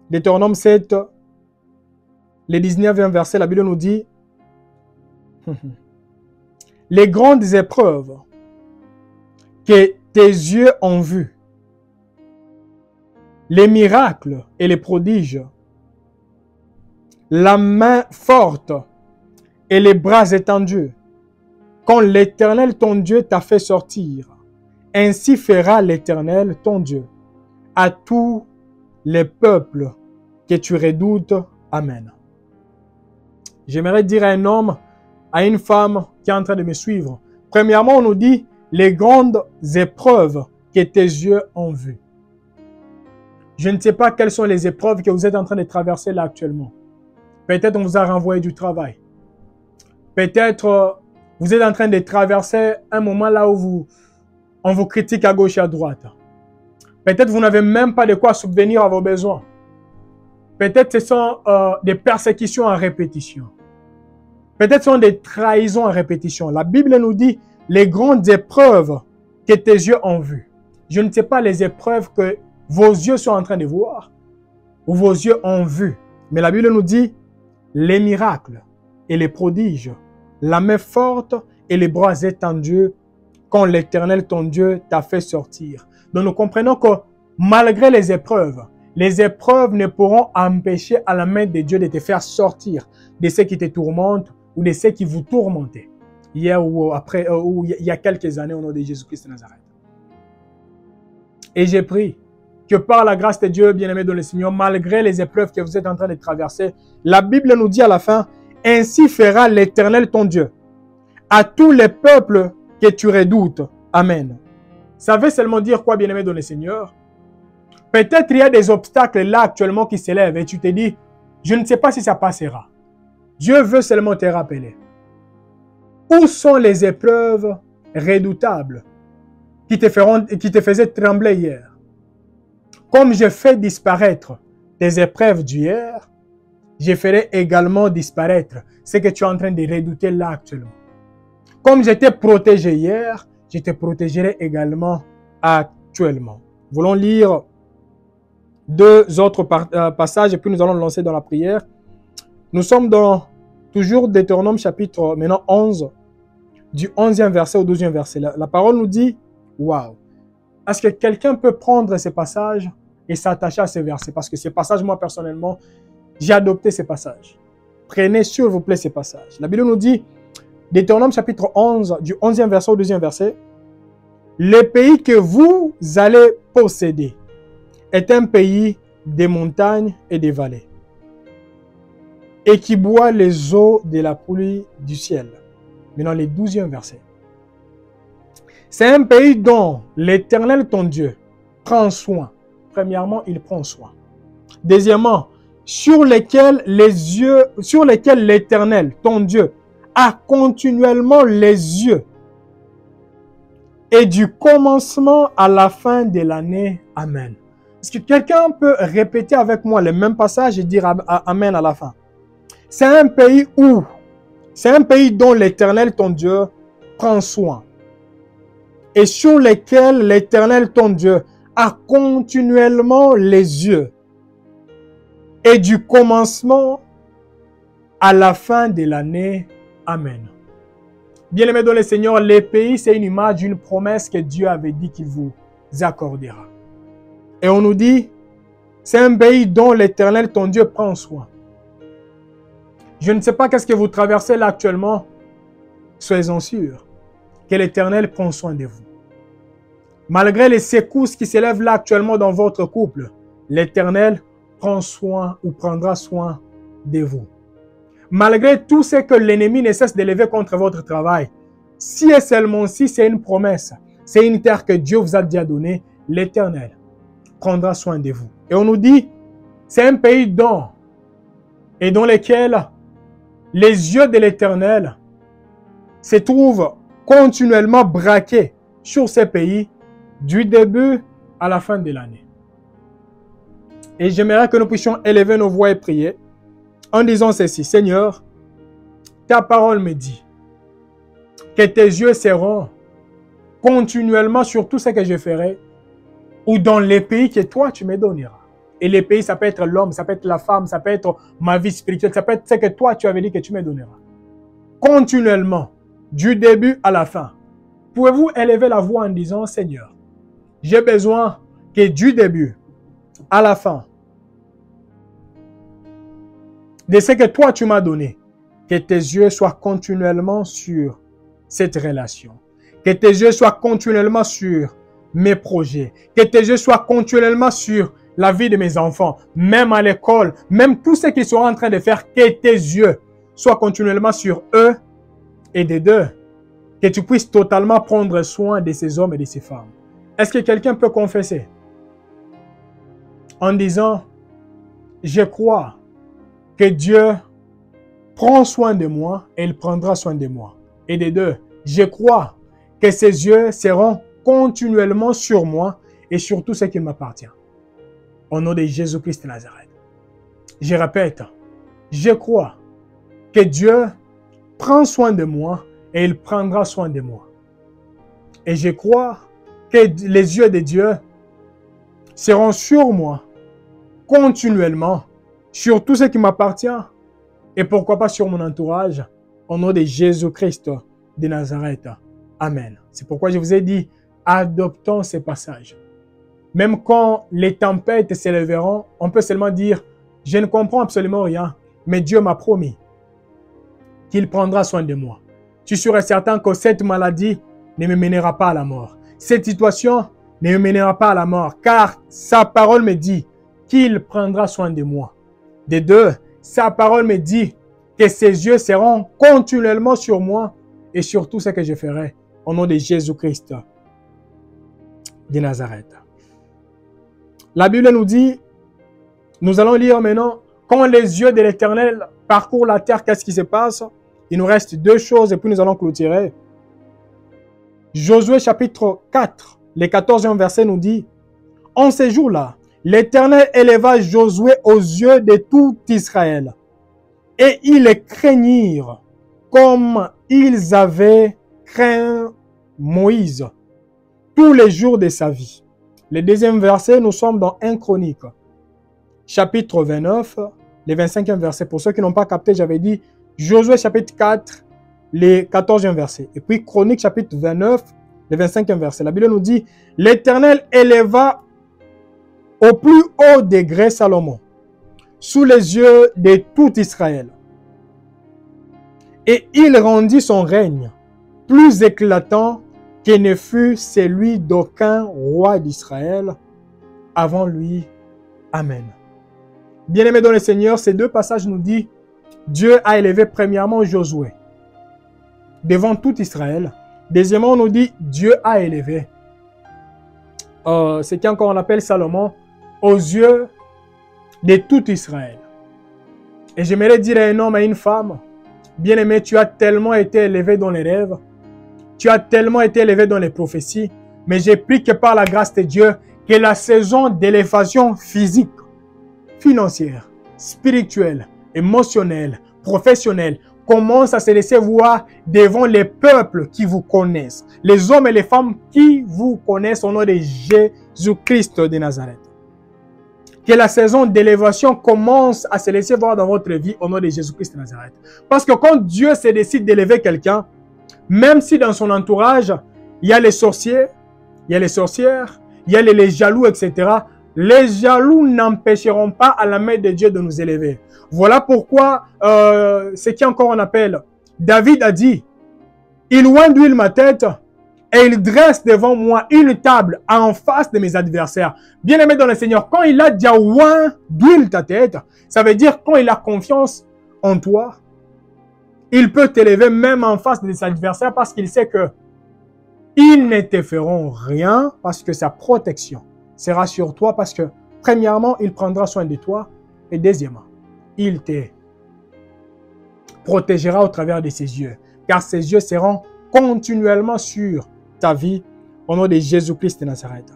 Deutéronome 7, le 19e verset, la Bible nous dit les grandes épreuves que tes yeux ont vues, les miracles et les prodiges, la main forte et les bras étendus, quand l'Éternel ton Dieu t'a fait sortir, ainsi fera l'Éternel ton Dieu à tous les peuples que tu redoutes. Amen. J'aimerais dire à un homme, à une femme qui est en train de me suivre. Premièrement, on nous dit les grandes épreuves que tes yeux ont vues. Je ne sais pas quelles sont les épreuves que vous êtes en train de traverser là actuellement. Peut-être on vous a renvoyé du travail. Peut-être vous êtes en train de traverser un moment là où on vous critique à gauche et à droite. Peut-être vous n'avez même pas de quoi subvenir à vos besoins. Peut-être ce sont des persécutions en répétition. Peut-être ce sont des trahisons en répétition. La Bible nous dit les grandes épreuves que tes yeux ont vues. Je ne sais pas les épreuves que vos yeux sont en train de voir ou vos yeux ont vu. Mais la Bible nous dit les miracles et les prodiges, la main forte et les bras étendus quand l'Éternel ton Dieu t'a fait sortir. Donc nous comprenons que malgré les épreuves ne pourront empêcher à la main de Dieu de te faire sortir de ceux qui te tourmentent ou de ceux qui vous tourmentaient hier ou après, ou il y a quelques années au nom de Jésus-Christ de Nazareth. Et j'ai pris que par la grâce de Dieu, bien-aimé dans le Seigneur, malgré les épreuves que vous êtes en train de traverser, la Bible nous dit à la fin, ainsi fera l'Éternel ton Dieu à tous les peuples que tu redoutes. Amen. Ça veut seulement dire quoi, bien-aimé dans le Seigneur? Peut-être il y a des obstacles là actuellement qui s'élèvent et tu te dis, je ne sais pas si ça passera. Dieu veut seulement te rappeler. Où sont les épreuves redoutables qui te faisaient trembler hier? Comme je fais disparaître tes épreuves d'hier, je ferai également disparaître ce que tu es en train de redouter là actuellement. Comme je t'ai protégé hier, je te protégerai également actuellement. Voulons lire deux autres passages et puis nous allons lancer dans la prière. Nous sommes dans toujours Deutéronome chapitre maintenant 11, du 11e verset au 12e verset. La parole nous dit, waouh, est-ce que quelqu'un peut prendre ces passages et s'attacher à ces versets? Parce que ces passages, moi personnellement, j'ai adopté ces passages. Prenez s'il vous plaît ces passages. La Bible nous dit, Deutéronome chapitre 11, du 11e verset au 12e verset, le pays que vous allez posséder est un pays des montagnes et des vallées, et qui boit les eaux de la pluie du ciel. Maintenant, le 12e verset. C'est un pays dont l'Éternel, ton Dieu, prend soin. Premièrement, il prend soin. Deuxièmement, sur lesquels l'Éternel, ton Dieu, a continuellement les yeux. Et du commencement à la fin de l'année. Amen. Est-ce que quelqu'un peut répéter avec moi le même passage et dire Amen à la fin? C'est un pays dont l'Éternel, ton Dieu, prend soin. Et sur lesquels l'Éternel, ton Dieu, a continuellement les yeux. Et du commencement à la fin de l'année. Amen. Bien-aimés dans le Seigneur, les pays, c'est une image d'une promesse que Dieu avait dit qu'il vous accordera. Et on nous dit, c'est un pays dont l'Éternel, ton Dieu, prend soin. Je ne sais pas qu'est-ce que vous traversez là actuellement. Soyez-en sûrs que l'Éternel prend soin de vous. Malgré les secousses qui s'élèvent là actuellement dans votre couple, l'Éternel prend soin ou prendra soin de vous. Malgré tout ce que l'ennemi ne cesse d'élever contre votre travail, si et seulement si c'est une promesse, c'est une terre que Dieu vous a déjà donnée, l'Éternel prendra soin de vous. Et on nous dit, c'est un pays dans lequel les yeux de l'Éternel se trouvent continuellement braqués sur ces pays du début à la fin de l'année. Et j'aimerais que nous puissions élever nos voix et prier en disant ceci. Seigneur, ta parole me dit que tes yeux seront continuellement sur tout ce que je ferai ou dans les pays que toi tu me donneras. Et les pays, ça peut être l'homme, ça peut être la femme, ça peut être ma vie spirituelle, ça peut être ce que toi, tu avais dit que tu me donneras. Continuellement, du début à la fin. Pouvez-vous élever la voix en disant, Seigneur, j'ai besoin que du début à la fin, de ce que toi, tu m'as donné, que tes yeux soient continuellement sur cette relation. Que tes yeux soient continuellement sur mes projets. Que tes yeux soient continuellement sur la vie de mes enfants, même à l'école, même tout ce qu'ils sont en train de faire, que tes yeux soient continuellement sur eux et des deux. Que tu puisses totalement prendre soin de ces hommes et de ces femmes. Est-ce que quelqu'un peut confesser en disant, je crois que Dieu prend soin de moi et il prendra soin de moi. Et des deux, je crois que ses yeux seront continuellement sur moi et sur tout ce qui m'appartient. Au nom de Jésus-Christ de Nazareth. Je répète, je crois que Dieu prend soin de moi et il prendra soin de moi. Et je crois que les yeux de Dieu seront sur moi continuellement, sur tout ce qui m'appartient et pourquoi pas sur mon entourage, au nom de Jésus-Christ de Nazareth. Amen. C'est pourquoi je vous ai dit, adoptons ces passages. Même quand les tempêtes s'élèveront, on peut seulement dire, je ne comprends absolument rien, mais Dieu m'a promis qu'il prendra soin de moi. Je serai certain que cette maladie ne me mènera pas à la mort. Cette situation ne me mènera pas à la mort, car sa parole me dit qu'il prendra soin de moi. Des deux, sa parole me dit que ses yeux seront continuellement sur moi et sur tout ce que je ferai au nom de Jésus-Christ de Nazareth. La Bible nous dit, nous allons lire maintenant, quand les yeux de l'Éternel parcourent la terre, qu'est-ce qui se passe? Il nous reste deux choses et puis nous allons clôturer. Josué chapitre 4, le 14e verset nous dit, en ces jours-là, l'Éternel éleva Josué aux yeux de tout Israël. Et ils les craignirent comme ils avaient craint Moïse tous les jours de sa vie. Le deuxième verset, nous sommes dans 1 Chronique, chapitre 29, le 25e verset. Pour ceux qui n'ont pas capté, j'avais dit Josué chapitre 4, le 14e verset. Et puis Chronique chapitre 29, le 25e verset. La Bible nous dit, l'Éternel éleva au plus haut degré Salomon, sous les yeux de tout Israël. Et il rendit son règne plus éclatant que ne fut celui d'aucun roi d'Israël avant lui. Amen. Bien-aimés dans le Seigneur, ces deux passages nous disent, Dieu a élevé premièrement Josué devant tout Israël. Deuxièmement, on nous dit, Dieu a élevé ce qu'on appelle Salomon aux yeux de tout Israël. Et j'aimerais dire à un homme et à une femme, bien-aimé, tu as tellement été élevé dans les rêves, tu as tellement été élevé dans les prophéties, mais j'ai pris que par la grâce de Dieu, que la saison d'élévation physique, financière, spirituelle, émotionnelle, professionnelle, commence à se laisser voir devant les peuples qui vous connaissent, les hommes et les femmes qui vous connaissent au nom de Jésus-Christ de Nazareth. Que la saison d'élévation commence à se laisser voir dans votre vie au nom de Jésus-Christ de Nazareth. Parce que quand Dieu se décide d'élever quelqu'un, même si dans son entourage, il y a les sorciers, il y a les sorcières, il y a les jaloux, etc., les jaloux n'empêcheront pas à la main de Dieu de nous élever. Voilà pourquoi, ce qui encore on appelle, David a dit, il oint d'huile ma tête et il dresse devant moi une table en face de mes adversaires. Bien-aimé dans le Seigneur, quand il a déjà oint d'huile ta tête, ça veut dire quand il a confiance en toi, il peut t'élever même en face de ses adversaires parce qu'il sait que ils ne te feront rien parce que sa protection sera sur toi parce que premièrement, il prendra soin de toi et deuxièmement, il te protégera au travers de ses yeux car ses yeux seront continuellement sur ta vie au nom de Jésus-Christ de Nazareth.